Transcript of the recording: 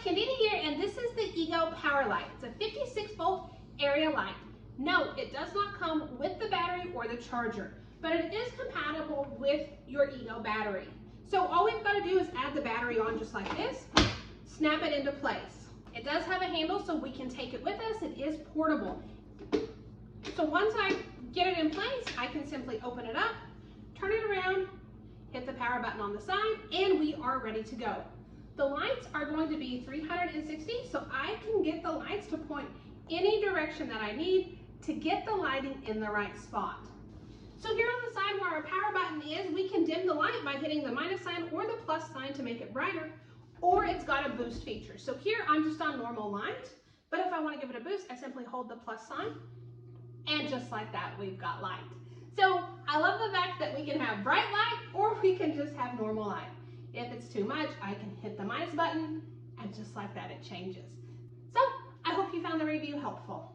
Candida here, and this is the EGO Power Light. It's a 56-volt area light. No, it does not come with the battery or the charger, but it is compatible with your EGO battery. So all we've got to do is add the battery on just like this, snap it into place. It does have a handle so we can take it with us. It is portable. So once I get it in place, I can simply open it up, turn it around, hit the power button on the side, and we are ready to go. The lights are going to be 360, so I can get the lights to point any direction that I need to get the lighting in the right spot. So here on the side where our power button is, we can dim the light by hitting the minus sign or the plus sign to make it brighter, or it's got a boost feature. So here I'm just on normal light, but if I want to give it a boost, I simply hold the plus sign, and just like that, we've got light. So I love the fact that we can have bright light or we can just have normal light. If it's too much, I can hit the minus button, and just like that, it changes. So I hope you found the review helpful.